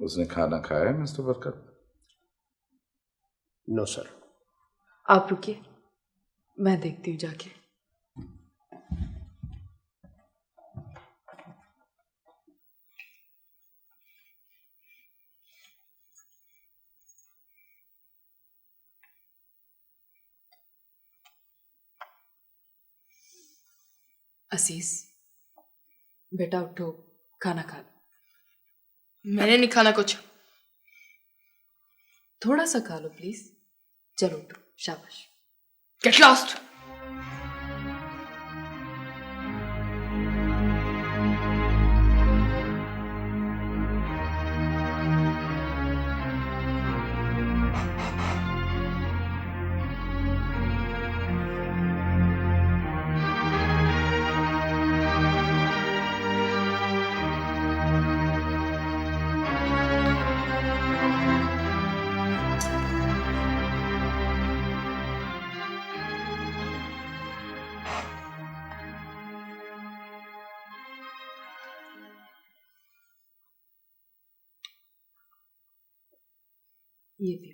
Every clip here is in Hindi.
उसने खाना खाया है मिस्टर बरकत? No sir. आप रुकिए, मैं देखती हूँ जाके। असीस, बेटा उठो, खाना खा लो। मैंने नहीं खाना कुछ। थोड़ा सा खा लो प्लीज। चलो उठो, शाबाश। Get lost. ये भी।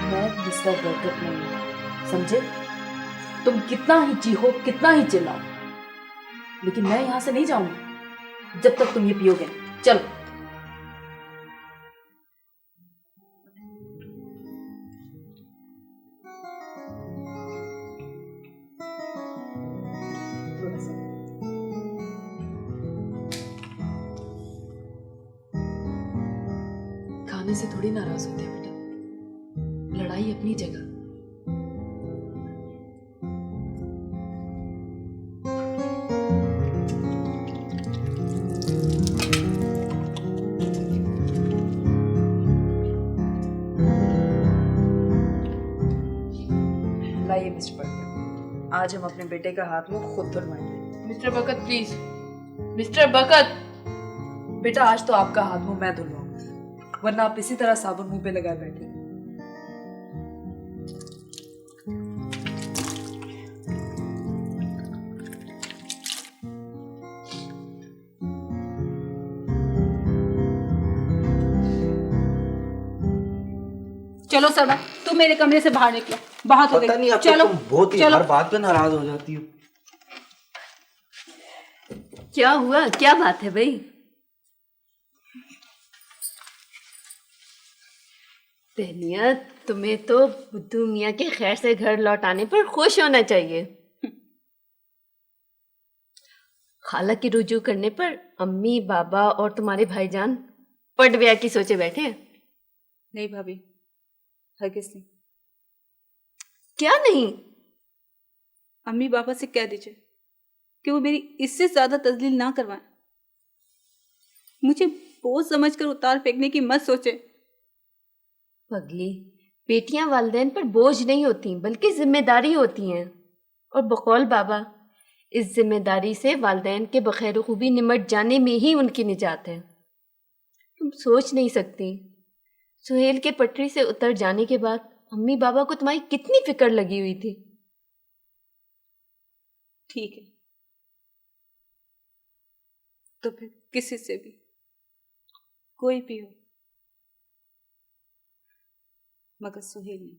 मैं मिस्टर बरकत नहीं हूं, समझे? तुम कितना ही चीखो, कितना ही चिल्लाओ, लेकिन मैं यहां से नहीं जाऊंगी जब तक तुम ये पियोगे। चलो। थोड़ा सा। खाने से थोड़ी नाराज होते हैं बेटा, लड़ाई अपनी जगह। लाइए मिस्टर बरकत, आज हम अपने बेटे का हाथ मुंह खुद धुलवाएंगे। मिस्टर बरकत प्लीज। मिस्टर बरकत। बेटा आज तो आपका हाथ मुंह मैं धुलवाऊंगी, वरना आप इसी तरह साबुन मुंह पे लगाए बैठे। चलो सर, तुम मेरे कमरे से बाहर निकलो। बहुत हो पता गई। नहीं आपको चलो तुम बहुत ही चलो। हर बात पे नाराज हो जाती हो। क्या हुआ, क्या बात है भाई? तहनिया, तुम्हें तो बुद्धू मियाँ के खैर से घर लौट आने पर खुश होना चाहिए। खाला की रुजू करने पर अम्मी, बाबा और तुम्हारे भाईजान पट ब्याह की सोचे बैठे हैं। नहीं भाभी, हरगिज़ नहीं। क्या नहीं? अम्मी पापा से कह दीजिए कि वो मेरी इससे ज्यादा तजलील ना करवाएं। मुझे बोझ समझकर उतार फेंकने की मत सोचे। पगली, बेटियां वालिदैन पर बोझ नहीं होती बल्कि जिम्मेदारी होती हैं। और बकौल बाबा, इस जिम्मेदारी से वालिदैन के बखैर खूबी निमट जाने में ही उनकी निजात है। तुम सोच नहीं सकती, सुहेल के पटरी से उतर जाने के बाद अम्मी बाबा को तुम्हारी कितनी फिक्र लगी हुई थी। ठीक है, तो फिर किसी से भी, कोई भी हो, मगर सुहेल नहीं।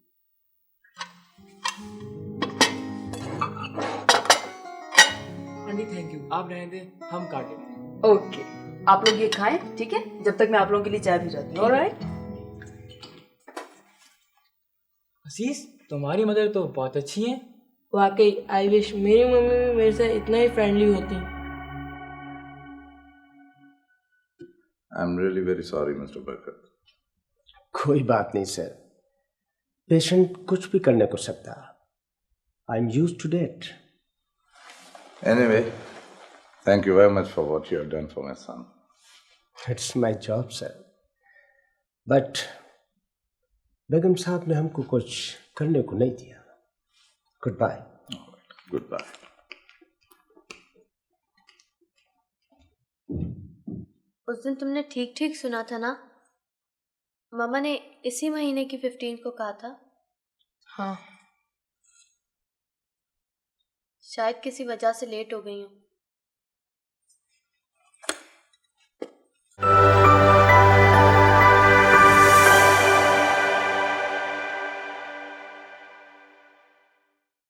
आंटी थैंक यू, आप रहने दें, हम काट लेते हैं। ओके, आप लोग ये खाएं, ठीक है? जब तक मैं आप लोगों के लिए चाय भिजवाती हूँ। ऑलराइट? असीस, तुम्हारी मदर तो बहुत अच्छी है। वाकई आई विश मेरी मम्मी भी मेरे से इतना ही फ्रेंडली होती। I am really very sorry mister बरकत। कोई बात नहीं सर, पेशेंट कुछ भी करने को सकता। I am used to date. Anyway, thank you very much for what you have done for my son. It's my job sir, but Begum Sahab ने हमको कुछ करने को नहीं दिया। Good bye. Goodbye. उस दिन तुमने ठीक ठीक सुना था ना? मामा ने इसी महीने की 15 को कहा था। हाँ। शायद किसी वजह से लेट हो गई हूँ।